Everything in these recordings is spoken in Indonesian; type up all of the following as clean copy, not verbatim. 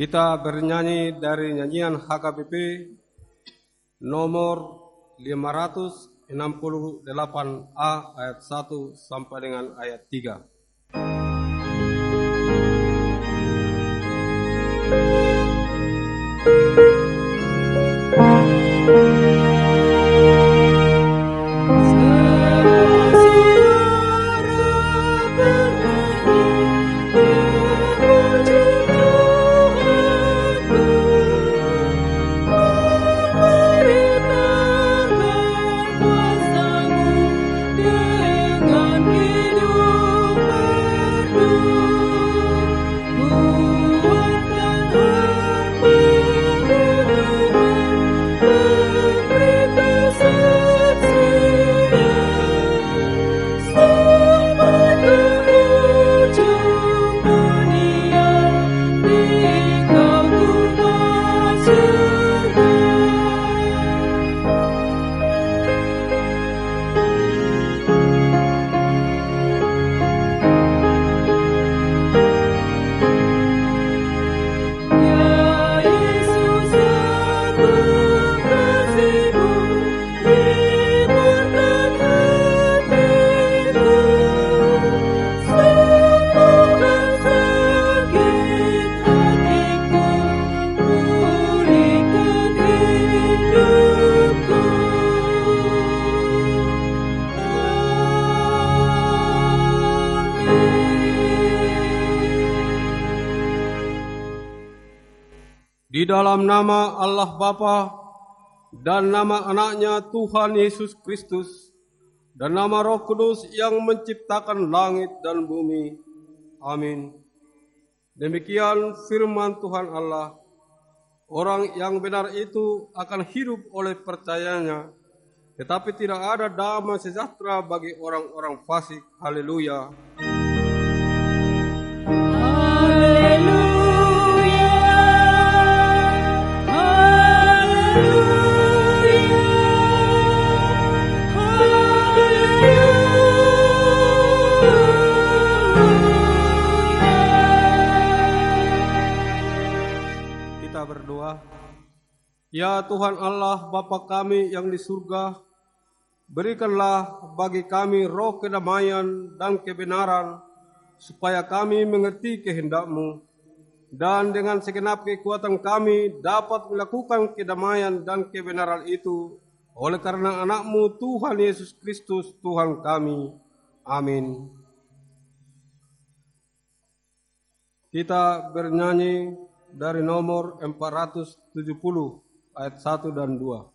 Kita bernyanyi dari nyanyian HKBP nomor 568A ayat 1 sampai dengan ayat 3. Di dalam nama Allah Bapa dan nama anaknya Tuhan Yesus Kristus dan nama Roh Kudus yang menciptakan langit dan bumi. Amin. Demikian firman Tuhan Allah. Orang yang benar itu akan hidup oleh percayanya, tetapi tidak ada damai sejahtera bagi orang-orang fasik. Haleluya. Berdoa. Ya Tuhan Allah Bapa kami yang di surga, berikanlah bagi kami roh kedamaian dan kebenaran, supaya kami mengerti kehendak-Mu, dan dengan segenap kekuatan kami dapat melakukan kedamaian dan kebenaran itu, oleh karena anak-Mu Tuhan Yesus Kristus Tuhan kami. Amin. Kita bernyanyi dari nomor 470 ayat 1 dan 2.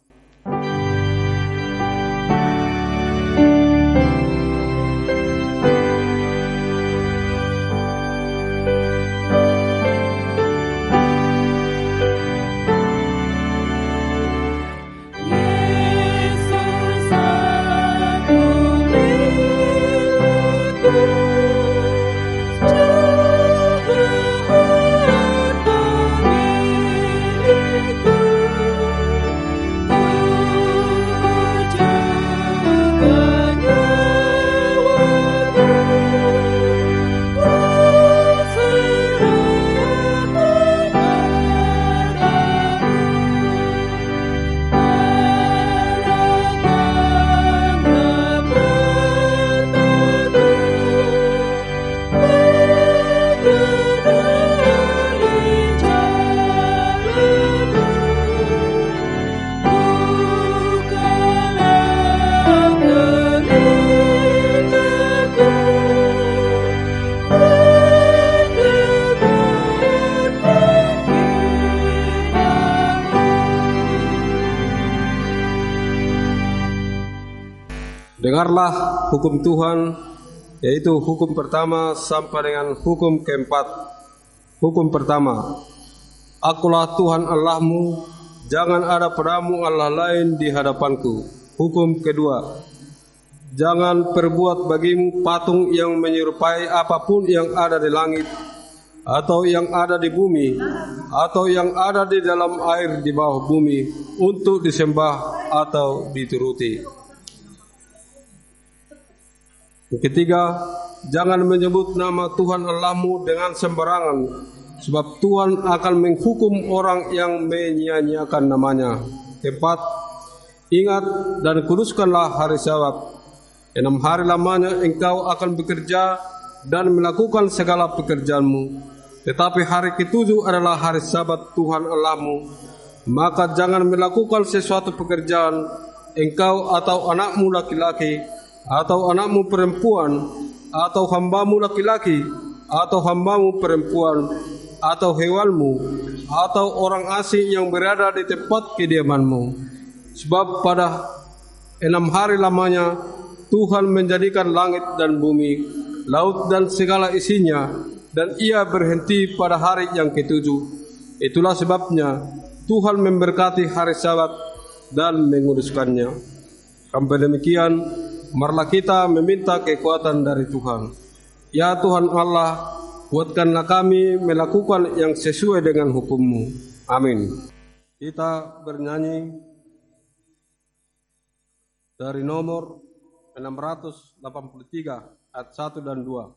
Dengarlah hukum Tuhan, yaitu hukum pertama sampai dengan hukum keempat. Hukum pertama, Akulah Tuhan Allahmu, jangan ada padamu Allah lain di hadapanku. Hukum kedua, jangan perbuat bagimu patung yang menyerupai apapun yang ada di langit, atau yang ada di bumi, atau yang ada di dalam air di bawah bumi, untuk disembah atau dituruti. Yang ketiga, jangan menyebut nama Tuhan Allahmu dengan sembarangan, sebab Tuhan akan menghukum orang yang menyia-nyiakan namanya. Keempat, ingat dan kuduskanlah hari Sabat. 6 hari lamanya engkau akan bekerja dan melakukan segala pekerjaanmu. Tetapi hari ketujuh adalah hari Sabat Tuhan Allahmu. Maka jangan melakukan sesuatu pekerjaan, engkau atau anakmu laki-laki, atau anakmu perempuan, atau hambamu laki-laki, atau hambamu perempuan, atau hewanmu, atau orang asing yang berada di tempat kediamanmu. Sebab pada 6 hari lamanya Tuhan menjadikan langit dan bumi, laut dan segala isinya, dan Ia berhenti pada hari yang ketujuh. Itulah sebabnya Tuhan memberkati hari Sabat dan menguduskannya. Sampai demikian, marilah kita meminta kekuatan dari Tuhan. Ya Tuhan Allah, kuatkanlah kami melakukan yang sesuai dengan hukum-Mu. Amin. Kita bernyanyi dari nomor 683 ayat 1 dan 2.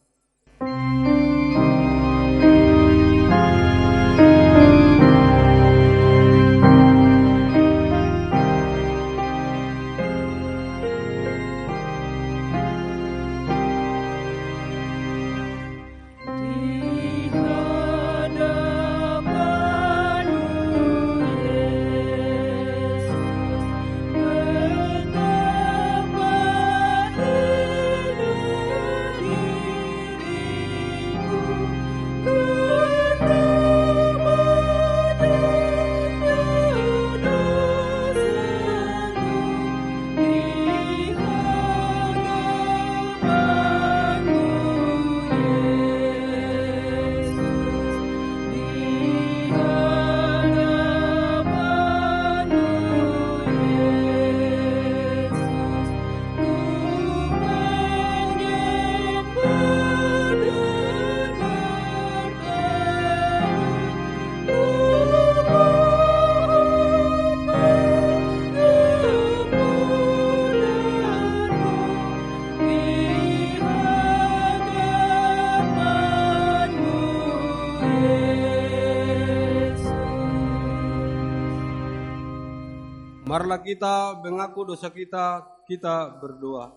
Marilah kita mengaku dosa kita, kita berdoa.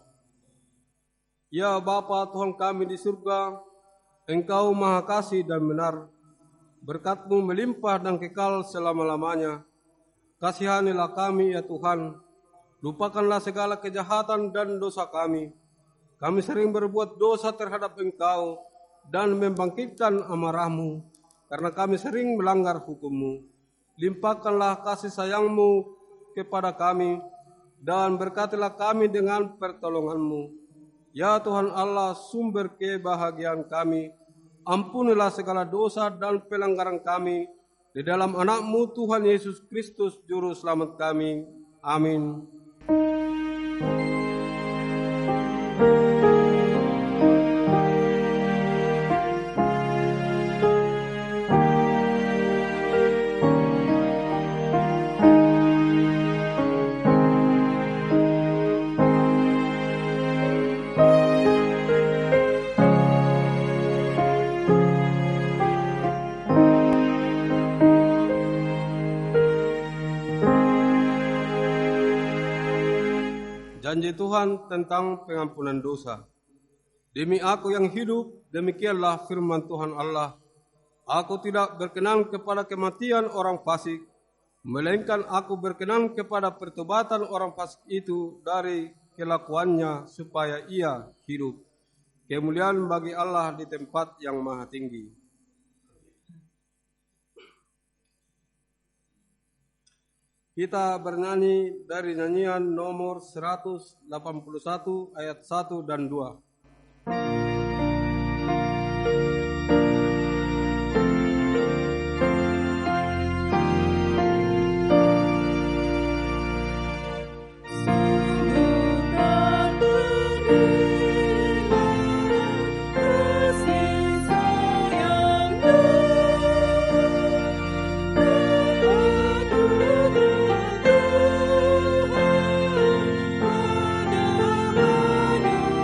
Ya Bapa Tuhan kami di surga, Engkau maha kasih dan benar. Berkat-Mu melimpah dan kekal selama-lamanya. Kasihanilah kami ya Tuhan. Lupakanlah segala kejahatan dan dosa kami. Kami sering berbuat dosa terhadap Engkau dan membangkitkan amarah-Mu, karena kami sering melanggar hukum-Mu. Limpahkanlah kasih sayang-Mu kepada kami, dan berkatilah kami dengan pertolongan-Mu. Ya Tuhan Allah, sumber kebahagiaan kami, ampunilah segala dosa dan pelanggaran kami, di dalam anak-Mu Tuhan Yesus Kristus, Juru Selamat kami. Amin. Janji Tuhan tentang pengampunan dosa. Demi aku yang hidup, demikianlah firman Tuhan Allah. Aku tidak berkenan kepada kematian orang fasik, melainkan aku berkenan kepada pertobatan orang fasik itu dari kelakuannya supaya ia hidup. Kemuliaan bagi Allah di tempat yang maha tinggi. Kita bernyanyi dari nyanyian nomor 181 ayat 1 dan 2.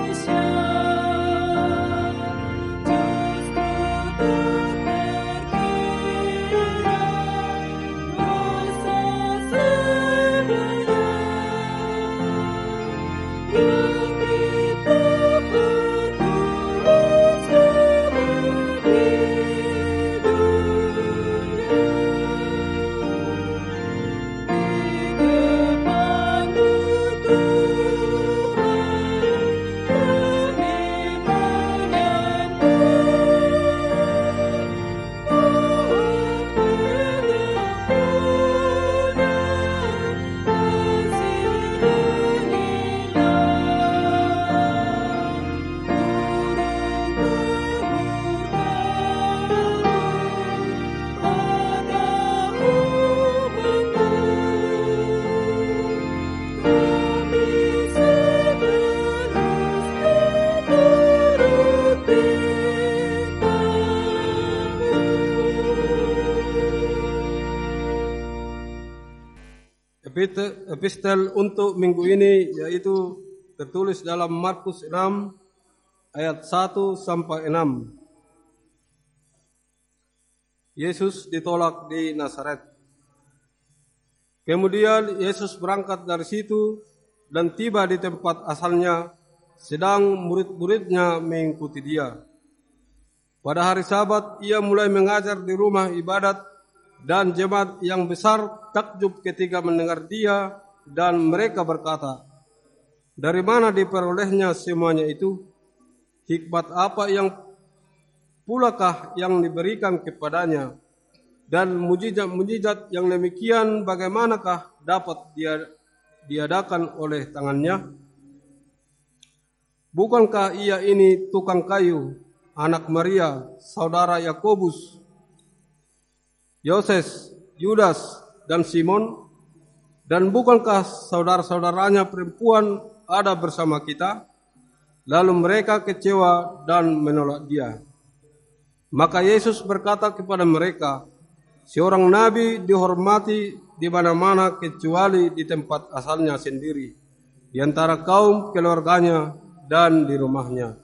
Manusia Epistel untuk minggu ini yaitu tertulis dalam Markus 6 ayat 1 sampai 6. Yesus ditolak di Nazaret. Kemudian Yesus berangkat dari situ dan tiba di tempat asalnya, sedang murid-muridnya mengikuti dia. Pada hari Sabat ia mulai mengajar di rumah ibadat, dan jemaat yang besar takjub ketika mendengar dia, dan mereka berkata, "Dari mana diperolehnya semuanya itu? Hikmat apa yang pulakah yang diberikan kepadanya? Dan mujizat-mujizat yang demikian bagaimanakah dapat diadakan oleh tangannya? Bukankah ia ini tukang kayu, anak Maria, saudara Yakobus, Yoses, Yudas, dan Simon? Dan bukankah saudara-saudaranya perempuan ada bersama kita?" Lalu mereka kecewa dan menolak dia. Maka Yesus berkata kepada mereka, "Seorang nabi dihormati di mana-mana kecuali di tempat asalnya sendiri, di antara kaum keluarganya dan di rumahnya.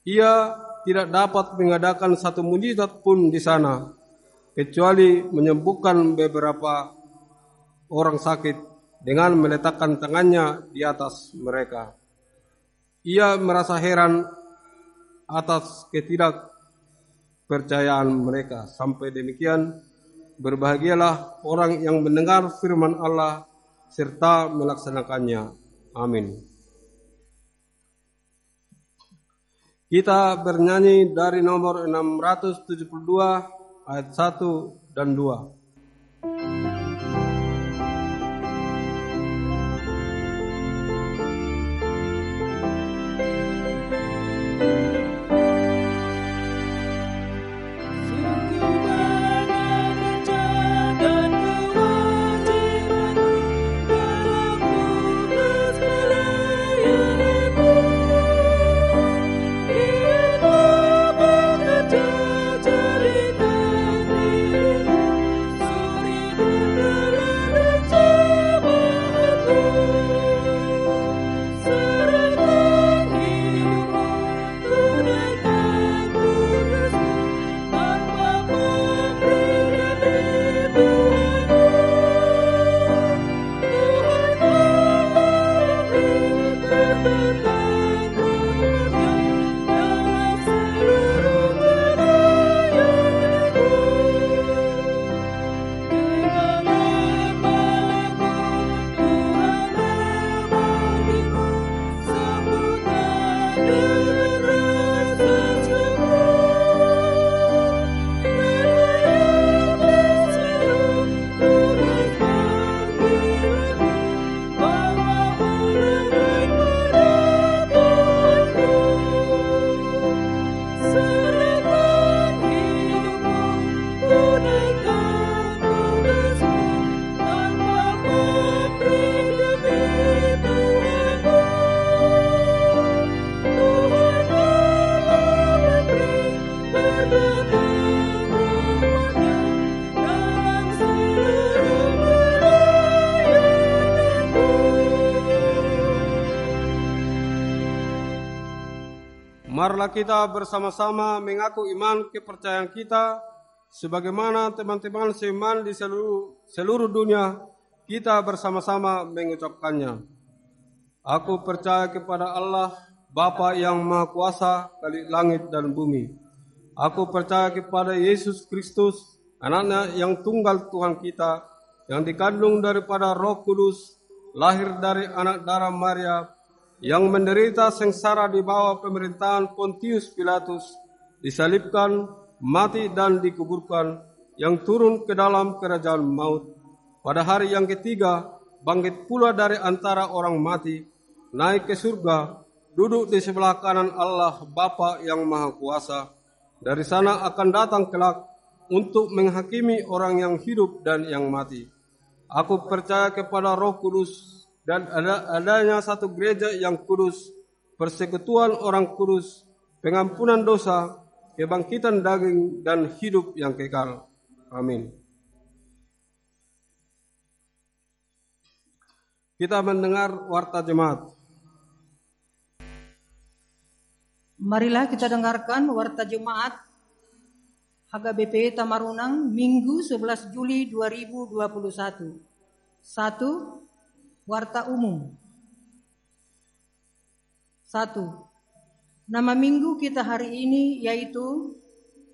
Ia tidak dapat mengadakan satu mujizat pun di sana, kecuali menyembuhkan beberapa orang sakit dengan meletakkan tangannya di atas mereka." Ia merasa heran atas ketidakpercayaan mereka. Sampai demikian, berbahagialah orang yang mendengar firman Allah serta melaksanakannya. Amin. Kita bernyanyi dari nomor 672 ayat 1 dan 2. Marilah kita bersama-sama mengaku iman kepercayaan kita sebagaimana teman-teman seiman di seluruh dunia kita bersama-sama mengucapkannya. Aku percaya kepada Allah, Bapa yang Maha Kuasa, Khalik langit dan bumi. Aku percaya kepada Yesus Kristus, Anaknya yang tunggal Tuhan kita, yang dikandung daripada Roh Kudus, lahir dari anak darah Maria, yang menderita sengsara di bawah pemerintahan Pontius Pilatus, disalibkan, mati dan dikuburkan, yang turun ke dalam kerajaan maut. Pada hari yang ketiga, bangkit pula dari antara orang mati, naik ke surga, duduk di sebelah kanan Allah Bapa yang Maha Kuasa. Dari sana akan datang kelak untuk menghakimi orang yang hidup dan yang mati. Aku percaya kepada Roh Kudus, dan adanya satu gereja yang kudus, persekutuan orang kudus, pengampunan dosa, kebangkitan daging, dan hidup yang kekal. Amin. Kita mendengar warta jemaat. Marilah kita dengarkan warta jemaat HKBP Tamarunang Minggu 11 Juli 2021. 1. Warta umum. 1. Nama minggu kita hari ini yaitu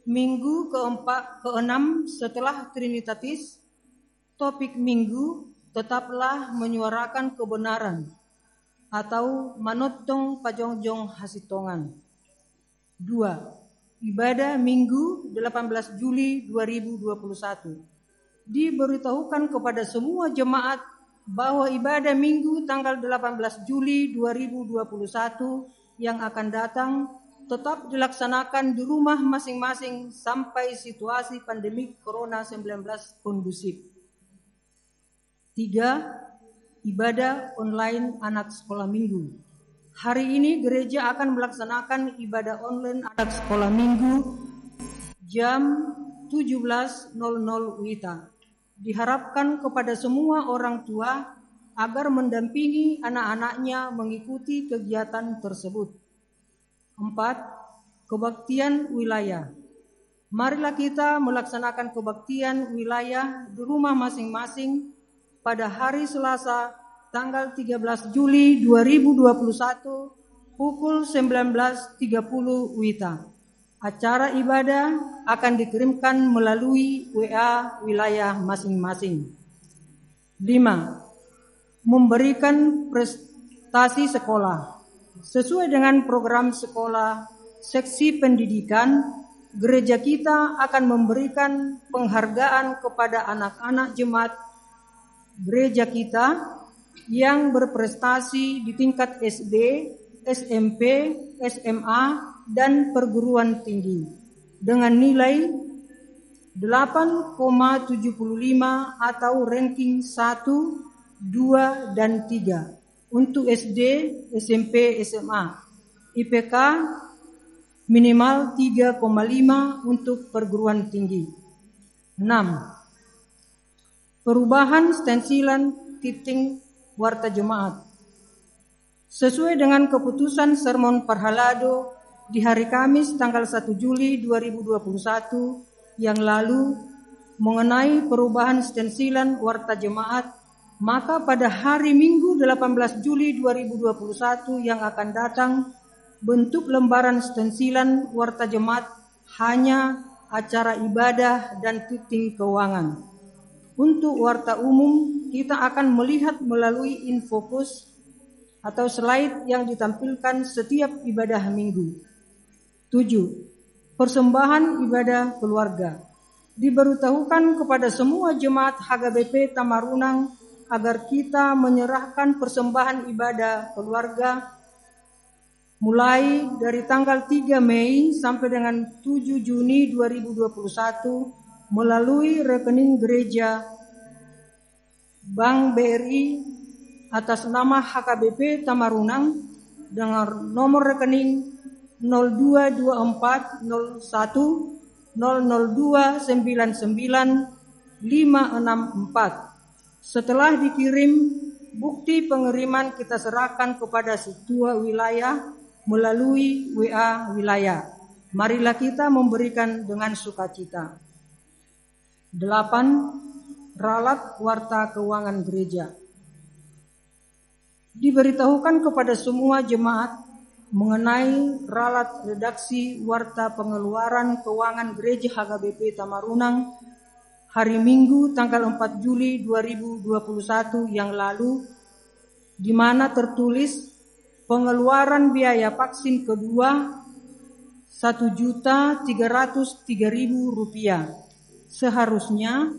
Minggu ke-6 setelah Trinitatis. Topik minggu, tetaplah menyuarakan kebenaran atau manotong pajongjong hasitongan. 2. Ibadah Minggu 18 Juli 2021. Diberitahukan kepada semua jemaat bahwa ibadah Minggu tanggal 18 Juli 2021 yang akan datang tetap dilaksanakan di rumah masing-masing sampai situasi pandemi Corona-19 kondusif. 3. Ibadah online anak sekolah Minggu. Hari ini gereja akan melaksanakan ibadah online anak sekolah Minggu jam 17.00 WITA. Diharapkan kepada semua orang tua agar mendampingi anak-anaknya mengikuti kegiatan tersebut. 4. Kebaktian wilayah. Marilah kita melaksanakan kebaktian wilayah di rumah masing-masing pada hari Selasa tanggal 13 Juli 2021 pukul 19.30 WITA. Acara ibadah akan dikirimkan melalui WA wilayah masing-masing. 5. Memberikan prestasi sekolah. Sesuai dengan program sekolah seksi pendidikan, gereja kita akan memberikan penghargaan kepada anak-anak jemaat gereja kita yang berprestasi di tingkat SD, SMP, SMA, dan perguruan tinggi dengan nilai 8,75 atau ranking 1, 2, dan 3 untuk SD, SMP, SMA. IPK minimal 3,5 untuk perguruan tinggi. 6. Perubahan stensilan titik warta jemaat. Sesuai dengan keputusan Sermon Parhalado di hari Kamis tanggal 1 Juli 2021 yang lalu mengenai perubahan stensilan warta jemaat, maka pada hari Minggu 18 Juli 2021 yang akan datang, bentuk lembaran stensilan warta jemaat hanya acara ibadah dan titik keuangan. Untuk warta umum, kita akan melihat melalui infokus atau slide yang ditampilkan setiap ibadah minggu. 7. Persembahan ibadah keluarga. Diberitahukan kepada semua jemaat HKBP Tamarunang agar kita menyerahkan persembahan ibadah keluarga mulai dari tanggal 3 Mei sampai dengan 7 Juni 2021 melalui rekening gereja Bank BRI atas nama HKBP Tamarunang dengan nomor rekening 022400299564. Setelah dikirim, bukti pengiriman kita serahkan kepada ketua wilayah melalui WA wilayah. Marilah kita memberikan dengan sukacita. 8. Ralat warta keuangan gereja. Diberitahukan kepada semua jemaat mengenai ralat redaksi warta pengeluaran keuangan gereja HKBP Tamarunang hari Minggu tanggal 4 Juli 2021 yang lalu, di mana tertulis pengeluaran biaya vaksin kedua Rp1.303.000. Seharusnya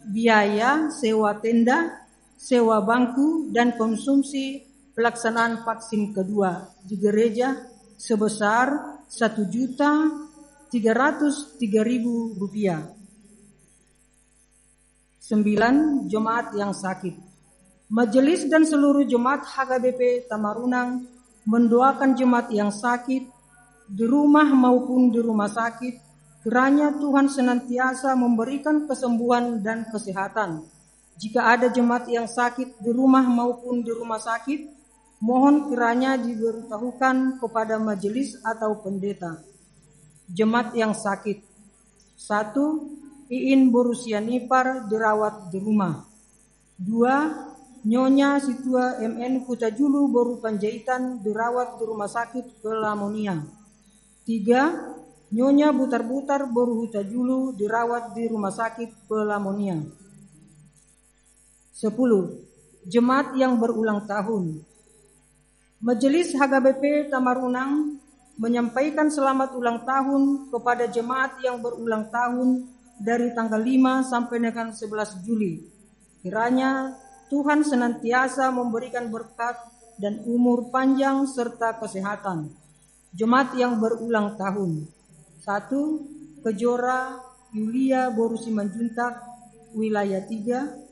biaya sewa tenda, sewa bangku, dan konsumsi pelaksanaan vaksin kedua di gereja sebesar Rp1.303.000. 9. Jemaat yang sakit. Majelis dan seluruh jemaat HKBP Tamarunang mendoakan jemaat yang sakit di rumah maupun di rumah sakit, kiranya Tuhan senantiasa memberikan kesembuhan dan kesehatan Jika ada jemaat yang sakit di rumah maupun di rumah sakit, mohon kiranya diberitahukan kepada majelis atau pendeta. Jemaat yang sakit. 1. Iin berusia nipar dirawat di rumah. 2. Nyonya Situa MN Kutajulu Boru Panjaitan dirawat di rumah sakit Pelamonia. 3. Nyonya Butar-Butar Boru Hutajulu dirawat di rumah sakit Pelamonia. 10. Jemaat yang berulang tahun. Majelis HKBP Tamarunang menyampaikan selamat ulang tahun kepada jemaat yang berulang tahun dari tanggal 5 sampai dengan 11 Juli. Kiranya Tuhan senantiasa memberikan berkat dan umur panjang serta kesehatan. Jemaat yang berulang tahun. 1. Kejora Yulia Boru Simanjuntak, wilayah 3.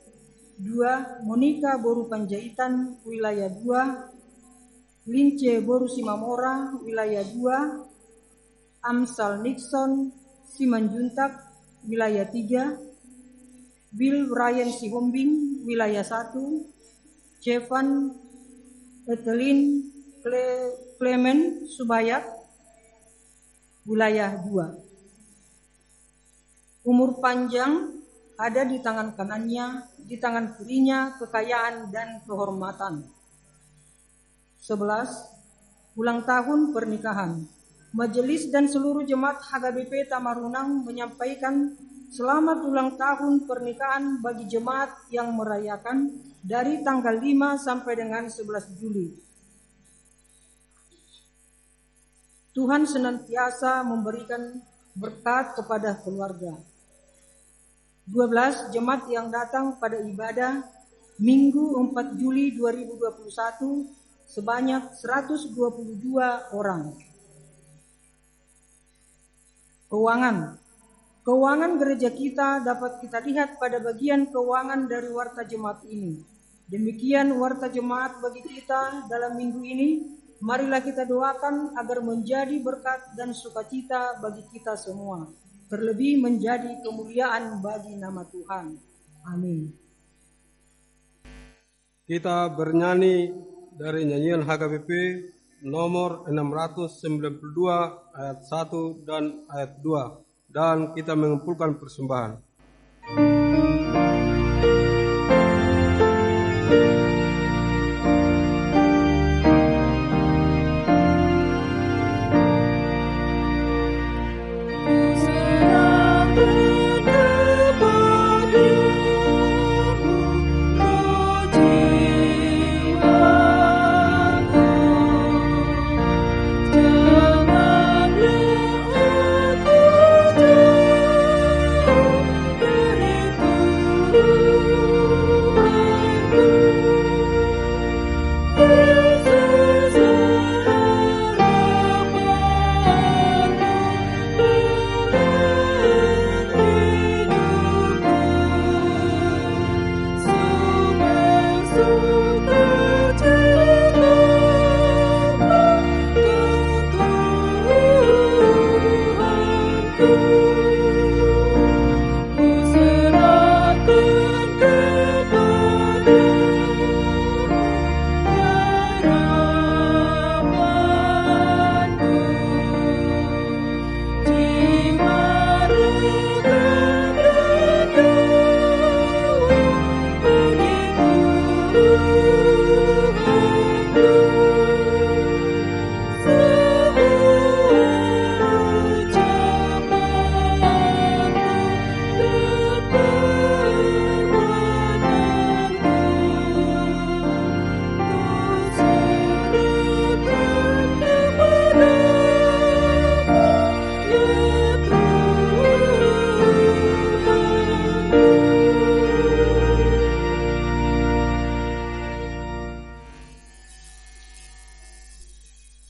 2. Monika Boru Panjaitan, wilayah 2. Lince Boru Simamora, wilayah 2. Amsal Nixon Simanjuntak, wilayah 3. Bill Brian Sihombing, wilayah 1. Jevan Etelin Clement Subayak, wilayah 2. Umur panjang ada di tangan kanannya, di tangan kirinya kekayaan dan kehormatan. 11. Ulang tahun pernikahan. Majelis dan seluruh jemaat HKBP Tamarunang menyampaikan selamat ulang tahun pernikahan bagi jemaat yang merayakan dari tanggal 5 sampai dengan 11 Juli. Tuhan senantiasa memberikan berkat kepada keluarga. 12. Jemaat yang datang pada ibadah Minggu 4 Juli 2021 sebanyak 122 orang. Keuangan gereja kita dapat kita lihat pada bagian keuangan dari warta jemaat ini. Demikian warta jemaat bagi kita dalam minggu ini. Marilah kita doakan agar menjadi berkat dan sukacita bagi kita semua. Terlebih menjadi kemuliaan bagi nama Tuhan. Amin. Kita bernyanyi dari nyanyian HKBP nomor 692 ayat 1 dan ayat 2. Dan kita mengumpulkan persembahan.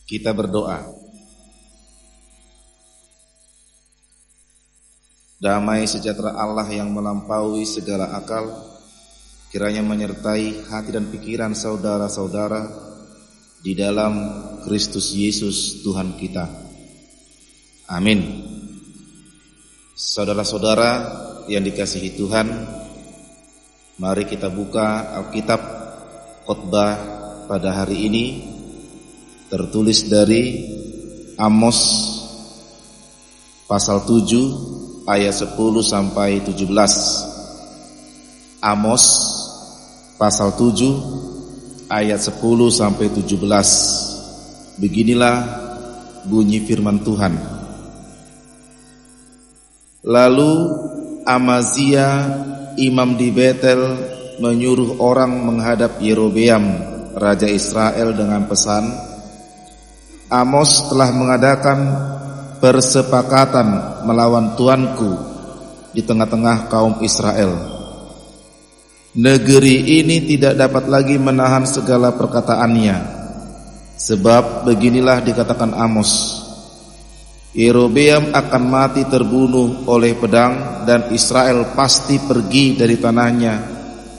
Kita berdoa. Damai sejahtera Allah yang melampaui segala akal kiranya menyertai hati dan pikiran saudara-saudara di dalam Kristus Yesus Tuhan kita. Amin. Saudara-saudara yang dikasihi Tuhan, Mari kita buka Alkitab khotbah pada hari ini, tertulis dari Amos pasal 7 ayat 10 sampai 17. Amos pasal 7 ayat 10 sampai 17. Beginilah bunyi firman Tuhan. Lalu Amazia imam di Betel menyuruh orang menghadap Yerobeam raja Israel dengan pesan, Amos telah mengadakan persepakatan melawan tuanku di tengah-tengah kaum Israel. Negeri ini tidak dapat lagi menahan segala perkataannya, sebab beginilah dikatakan Amos, Yerobeam akan mati terbunuh oleh pedang, dan Israel pasti pergi dari tanahnya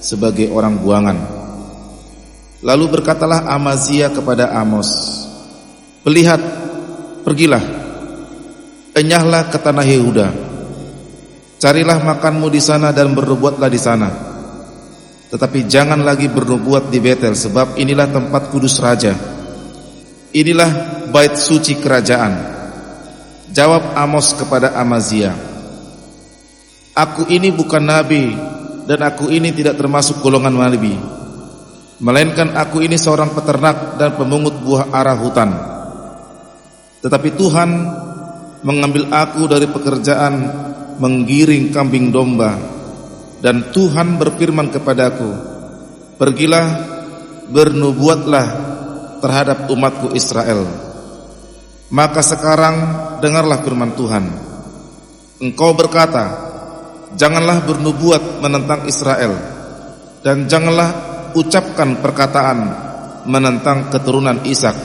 sebagai orang buangan. Lalu berkatalah Amazia kepada Amos, "Lihat, pergilah, enyahlah ke tanah Yehuda, carilah makanmu di sana dan bernubuatlah di sana. Tetapi jangan lagi bernubuat di Betel, sebab inilah tempat kudus raja. Inilah bait suci kerajaan." Jawab Amos kepada Amazia, "Aku ini bukan nabi, dan aku ini tidak termasuk golongan nabi, melainkan aku ini seorang peternak dan pemungut buah ara hutan. Tetapi Tuhan mengambil aku dari pekerjaan menggiring kambing domba, dan Tuhan berfirman kepadaku, pergilah, bernubuatlah terhadap umatku Israel. Maka sekarang dengarlah firman Tuhan. Engkau berkata, janganlah bernubuat menentang Israel, dan janganlah ucapkan perkataan menentang keturunan Ishak.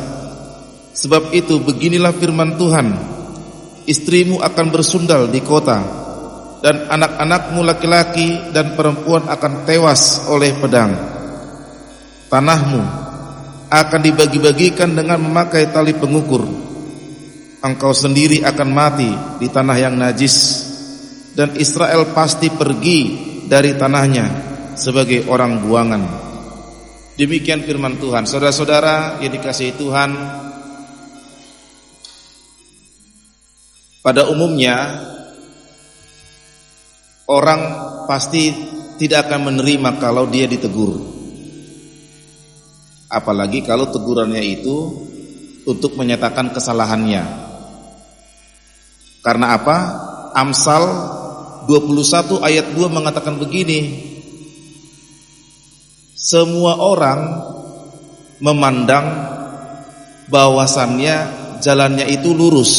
Sebab itu beginilah firman Tuhan, istrimu akan bersundal di kota, dan anak-anakmu laki-laki dan perempuan akan tewas oleh pedang. Tanahmu akan dibagi-bagikan dengan memakai tali pengukur. Engkau sendiri akan mati di tanah yang najis, dan Israel pasti pergi dari tanahnya sebagai orang buangan." Demikian firman Tuhan. Saudara-saudara yang dikasihi Tuhan, pada umumnya orang pasti tidak akan menerima kalau dia ditegur, apalagi kalau tegurannya itu untuk menyatakan kesalahannya. Karena apa? Amsal 21 ayat 2 mengatakan begini, semua orang memandang bahwasannya jalannya itu lurus,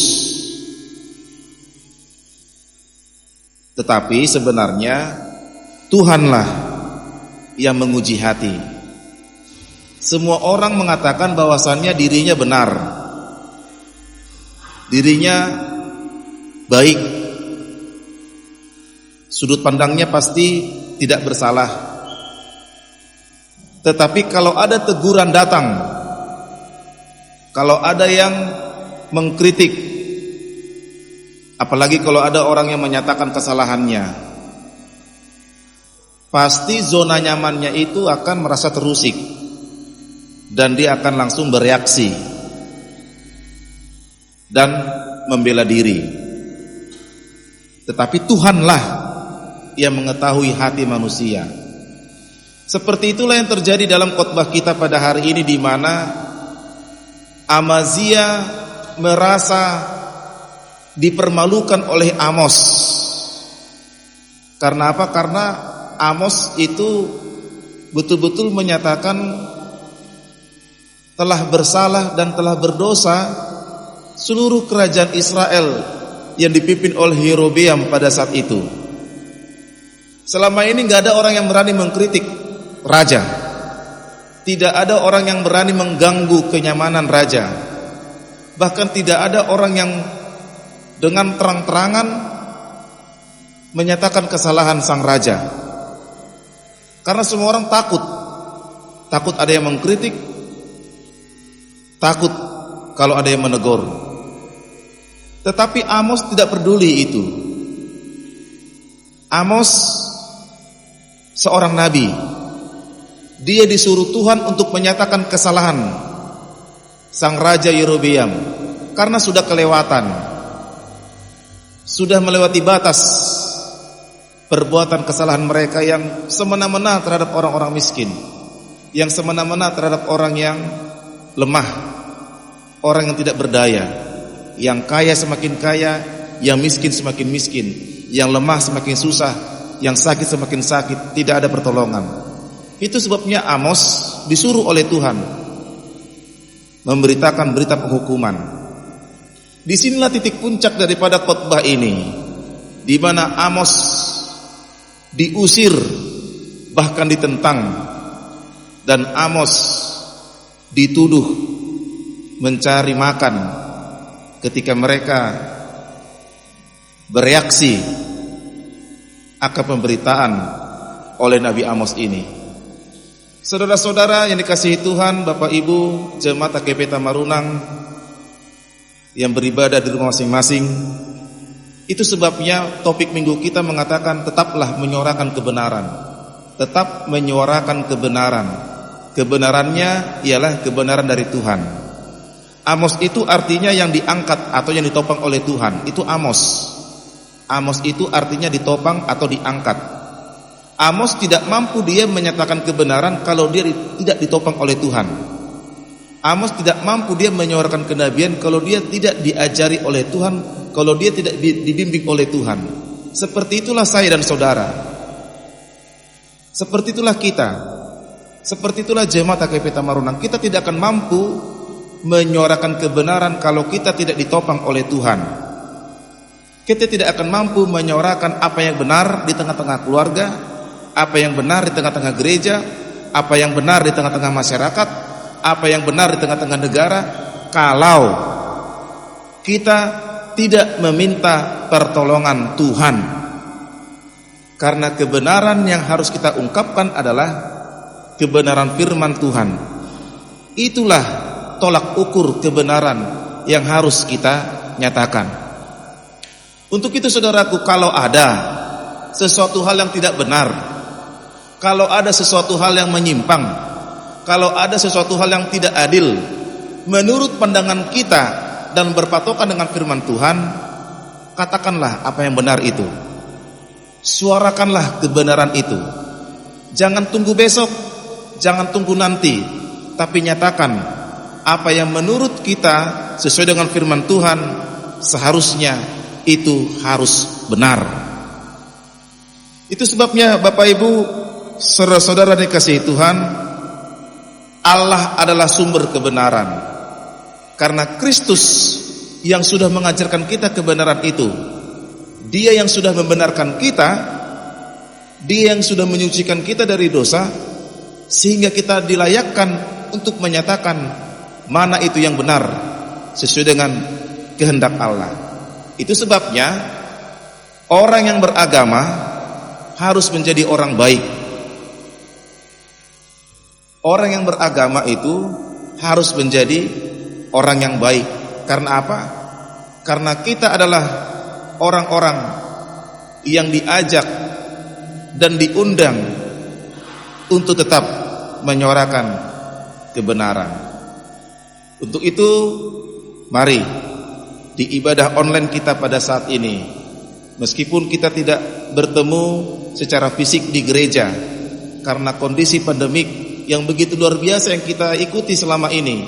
tetapi sebenarnya Tuhanlah yang menguji hati. Semua orang mengatakan bahwasannya dirinya benar, dirinya baik, sudut pandangnya pasti tidak bersalah. Tetapi kalau ada teguran datang, kalau ada yang mengkritik, apalagi kalau ada orang yang menyatakan kesalahannya, pasti zona nyamannya itu akan merasa terusik, dan dia akan langsung bereaksi dan membela diri. Tetapi Tuhanlah yang mengetahui hati manusia. Seperti itulah yang terjadi dalam khotbah kita pada hari ini, di mana Amazia merasa dipermalukan oleh Amos. Karena apa? Karena Amos itu betul-betul menyatakan telah bersalah dan telah berdosa seluruh kerajaan Israel yang dipimpin oleh Yerobeam pada saat itu. Selama ini gak ada orang yang berani mengkritik raja, tidak ada orang yang berani mengganggu kenyamanan raja, bahkan tidak ada orang yang dengan terang-terangan menyatakan kesalahan sang raja. Karena semua orang takut ada yang mengkritik, takut kalau ada yang menegur. Tetapi Amos tidak peduli itu. Amos seorang nabi. Dia disuruh Tuhan untuk menyatakan kesalahan sang raja Yerobeam karena sudah kelewatan, sudah melewati batas perbuatan kesalahan mereka yang semena-mena terhadap orang-orang miskin, yang semena-mena terhadap orang yang lemah, orang yang tidak berdaya, yang kaya semakin kaya, yang miskin semakin miskin, yang lemah semakin susah, yang sakit semakin sakit, tidak ada pertolongan. Itu sebabnya Amos disuruh oleh Tuhan memberitakan berita penghukuman. Disinilah titik puncak daripada khotbah ini, di mana Amos diusir, bahkan ditentang, dan Amos dituduh mencari makan ketika mereka bereaksi akan pemberitaan oleh Nabi Amos ini. Saudara-saudara yang dikasihi Tuhan, Bapak Ibu jemaat AKP Tamarunang yang beribadah di rumah masing-masing, itu sebabnya topik minggu kita mengatakan tetaplah menyuarakan kebenaran. Tetap menyuarakan kebenaran. Kebenarannya ialah kebenaran dari Tuhan. Amos itu artinya yang diangkat atau yang ditopang oleh Tuhan. Itu Amos. Amos itu artinya ditopang atau diangkat. Amos tidak mampu dia menyatakan kebenaran kalau dia tidak ditopang oleh Tuhan. Amos tidak mampu dia menyuarakan kenabian kalau dia tidak diajari oleh Tuhan, kalau dia tidak dibimbing oleh Tuhan. Seperti itulah saya dan saudara. Seperti itulah kita. Seperti itulah jemaat AKP Tamarunang. Kita tidak akan mampu menyuarakan kebenaran kalau kita tidak ditopang oleh Tuhan. Kita tidak akan mampu menyuarakan apa yang benar di tengah-tengah keluarga, apa yang benar di tengah-tengah gereja, apa yang benar di tengah-tengah masyarakat, apa yang benar di tengah-tengah negara, kalau kita tidak meminta pertolongan Tuhan. Karena kebenaran yang harus kita ungkapkan adalah kebenaran firman Tuhan. Itulah tolak ukur kebenaran yang harus kita nyatakan. Untuk itu saudaraku, kalau ada sesuatu hal yang tidak benar, kalau ada sesuatu hal yang menyimpang, kalau ada sesuatu hal yang tidak adil menurut pandangan kita dan berpatokan dengan firman Tuhan, katakanlah apa yang benar itu. Suarakanlah kebenaran itu. Jangan tunggu besok, jangan tunggu nanti, tapi nyatakan apa yang menurut kita sesuai dengan firman Tuhan, seharusnya itu harus benar. Itu sebabnya Bapak Ibu, saudara-saudara dikasihi Tuhan, Allah adalah sumber kebenaran. Karena Kristus yang sudah mengajarkan kita kebenaran itu, Dia yang sudah membenarkan kita, Dia yang sudah menyucikan kita dari dosa, sehingga kita dilayakkan untuk menyatakan mana itu yang benar sesuai dengan kehendak Allah. Itu sebabnya orang yang beragama harus menjadi orang baik. Orang yang beragama itu harus menjadi orang yang baik. Karena apa? Karena kita adalah orang-orang yang diajak dan diundang untuk tetap menyuarakan kebenaran. Untuk itu, mari di ibadah online kita pada saat ini, meskipun kita tidak bertemu secara fisik di gereja karena kondisi pandemik yang begitu luar biasa yang kita ikuti selama ini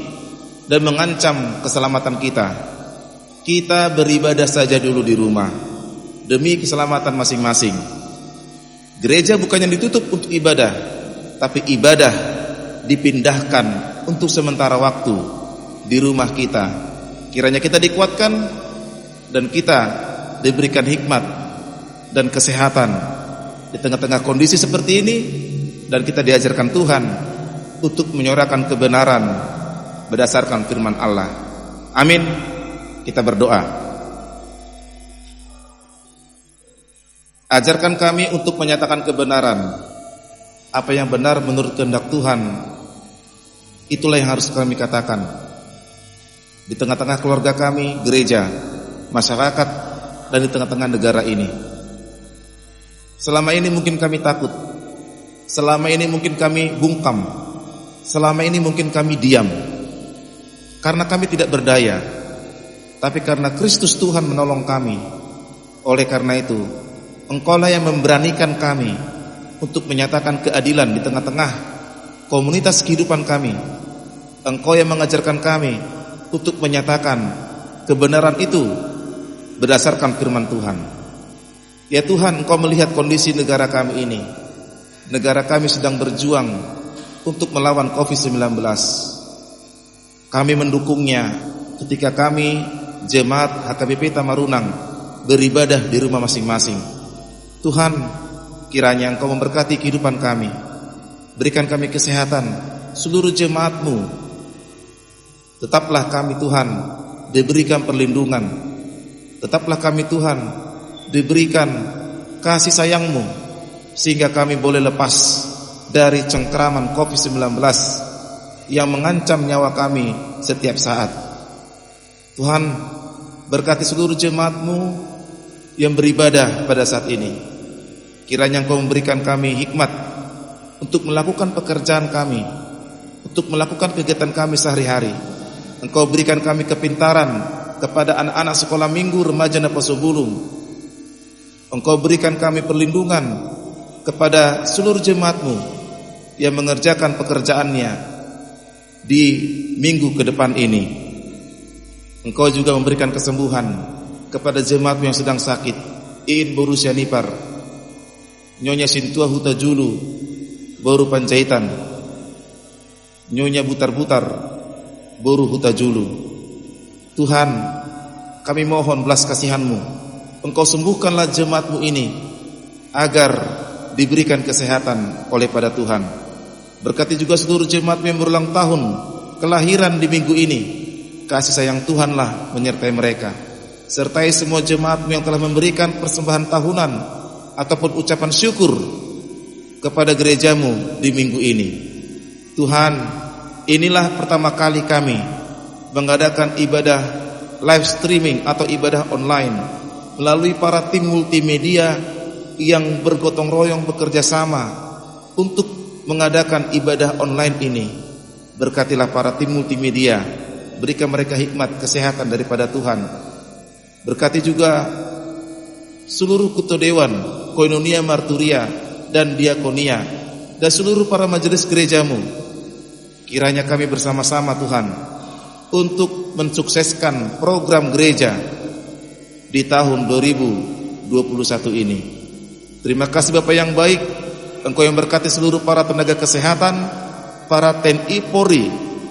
dan mengancam keselamatan kita, kita beribadah saja dulu di rumah demi keselamatan masing-masing. Gereja bukannya ditutup untuk ibadah, tapi ibadah dipindahkan untuk sementara waktu di rumah kita. Kiranya kita dikuatkan dan kita diberikan hikmat dan kesehatan di tengah-tengah kondisi seperti ini, dan kita diajarkan Tuhan untuk menyuarakan kebenaran berdasarkan firman Allah. Amin. Kita berdoa. Ajarkan kami untuk menyatakan kebenaran. Apa yang benar menurut kehendak Tuhan, itulah yang harus kami katakan di tengah-tengah keluarga kami, gereja, masyarakat, dan di tengah-tengah negara ini. Selama ini mungkin kami takut Selama ini mungkin kami bungkam, selama ini mungkin kami diam, karena kami tidak berdaya. Tapi karena Kristus Tuhan menolong kami, oleh karena itu Engkaulah yang memberanikan kami untuk menyatakan keadilan di tengah-tengah komunitas kehidupan kami. Engkau yang mengajarkan kami untuk menyatakan kebenaran itu berdasarkan firman Tuhan. Ya Tuhan, Engkau melihat kondisi negara kami ini. Negara kami sedang berjuang untuk melawan COVID-19. Kami mendukungnya ketika kami jemaat HKBP Tamarunang beribadah di rumah masing-masing. Tuhan, kiranya Engkau memberkati kehidupan kami. Berikan kami kesehatan, seluruh jemaat-Mu. Tetaplah kami Tuhan diberikan perlindungan. Tetaplah kami Tuhan diberikan kasih sayang-Mu, sehingga kami boleh lepas dari cengkeraman COVID-19 yang mengancam nyawa kami setiap saat. Tuhan, berkati seluruh jemaat-Mu yang beribadah pada saat ini. Kiranya Engkau memberikan kami hikmat untuk melakukan pekerjaan kami, untuk melakukan kegiatan kami sehari-hari. Engkau berikan kami kepintaran kepada anak-anak sekolah minggu, remaja dan Pasobulung. Engkau berikan kami perlindungan kepada seluruh jemaat-Mu yang mengerjakan pekerjaannya di minggu ke depan ini. Engkau juga memberikan kesembuhan kepada jemaat-Mu yang sedang sakit. Iin Borussia Nipar, Nyonya Sintua Huta Julu, Boru Panjaitan, Nyonya Butar-Butar, Boru Huta Julu. Tuhan, kami mohon belas kasihan-Mu. Engkau sembuhkanlah jemaat-Mu ini agar diberikan kesehatan oleh pada Tuhan. Berkati juga seluruh jemaat yang berulang tahun kelahiran di minggu ini. Kasih sayang Tuhanlah menyertai mereka. Sertai semua jemaat yang telah memberikan persembahan tahunan ataupun ucapan syukur kepada gereja-Mu di minggu ini. Tuhan, inilah pertama kali kami mengadakan ibadah live streaming atau ibadah online melalui para tim multimedia yang bergotong royong bekerja sama untuk mengadakan ibadah online ini. Berkatilah para tim multimedia, berikan mereka hikmat kesehatan daripada Tuhan. Berkati juga seluruh ketua dewan, koinonia, marturia dan diakonia, dan seluruh para majelis gereja-Mu. Kiranya kami bersama-sama Tuhan untuk mensukseskan program gereja di tahun 2021 ini. Terima kasih Bapa yang baik, Engkau yang berkati seluruh para tenaga kesehatan, para TNI Polri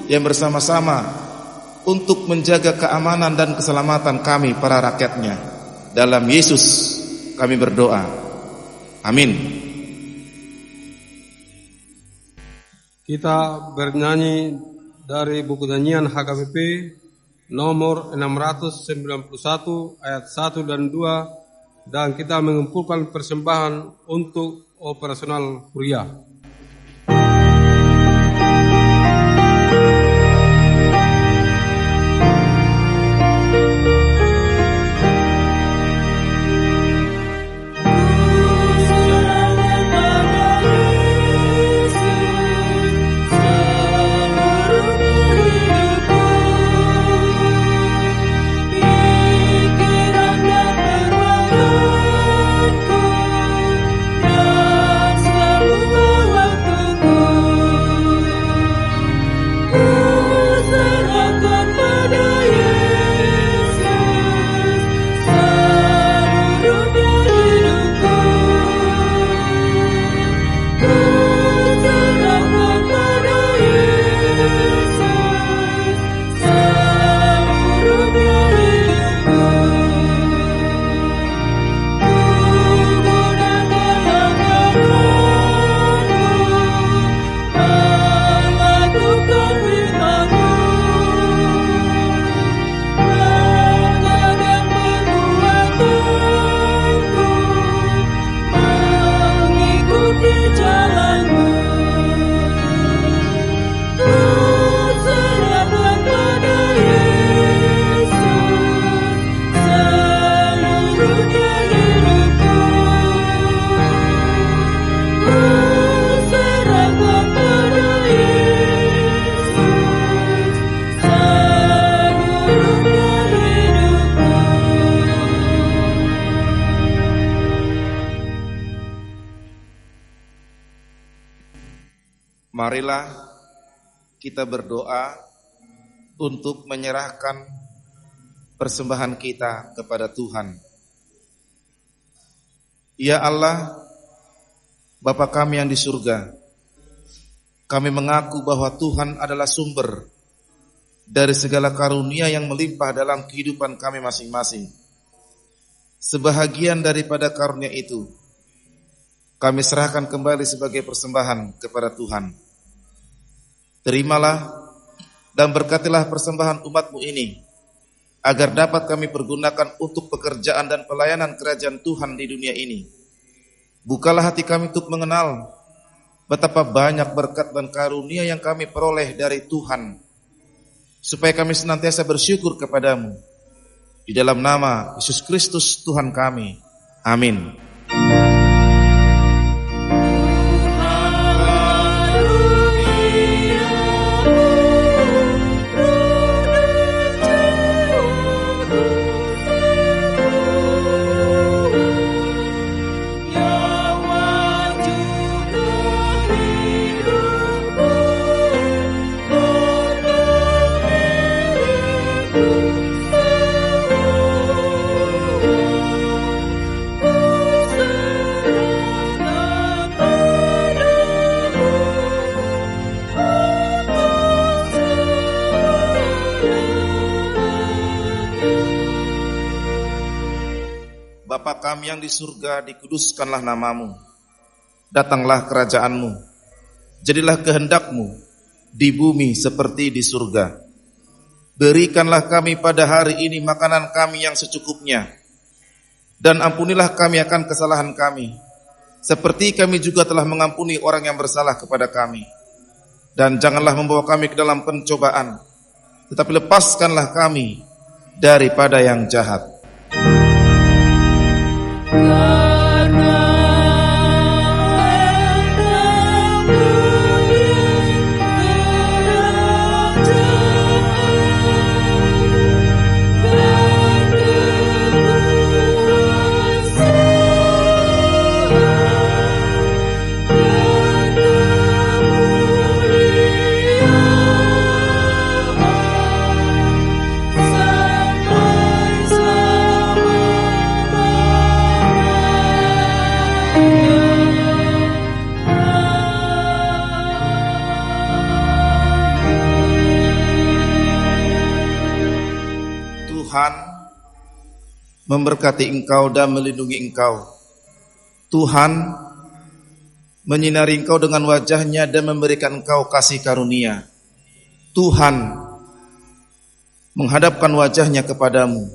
yang bersama-sama untuk menjaga keamanan dan keselamatan kami para rakyatnya. Dalam Yesus kami berdoa. Amin. Kita bernyanyi dari buku nyanyian HKBP nomor 691 ayat 1 dan 2. Dan kita mengumpulkan persembahan untuk operasional kuliah. Marilah kita berdoa untuk menyerahkan persembahan kita kepada Tuhan. Ya Allah, Bapa kami yang di surga, kami mengaku bahwa Tuhan adalah sumber dari segala karunia yang melimpah dalam kehidupan kami masing-masing. Sebahagian daripada karunia itu kami serahkan kembali sebagai persembahan kepada Tuhan. Terimalah dan berkatilah persembahan umat-Mu ini, agar dapat kami pergunakan untuk pekerjaan dan pelayanan kerajaan Tuhan di dunia ini. Bukalah hati kami untuk mengenal betapa banyak berkat dan karunia yang kami peroleh dari Tuhan, supaya kami senantiasa bersyukur kepadamu. Di dalam nama Yesus Kristus Tuhan kami. Amin. Bapa kami yang di surga, dikuduskanlah namamu. Datanglah kerajaanmu. Jadilah kehendak-Mu di bumi seperti di surga. Berikanlah kami pada hari ini makanan kami yang secukupnya. Dan ampunilah kami akan kesalahan kami, seperti kami juga telah mengampuni orang yang bersalah kepada kami. Dan janganlah membawa kami ke dalam pencobaan, tetapi lepaskanlah kami daripada yang jahat. Tuhan memberkati engkau dan melindungi engkau. Tuhan menyinari engkau dengan wajah-Nya dan memberikan engkau kasih karunia. Tuhan menghadapkan wajah-Nya kepadamu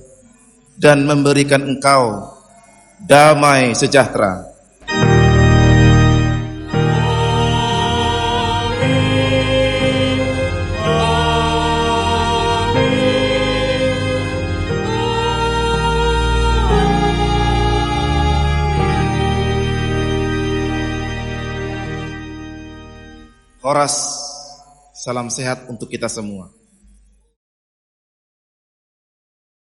dan memberikan engkau damai sejahtera. Horas, salam sehat untuk kita semua.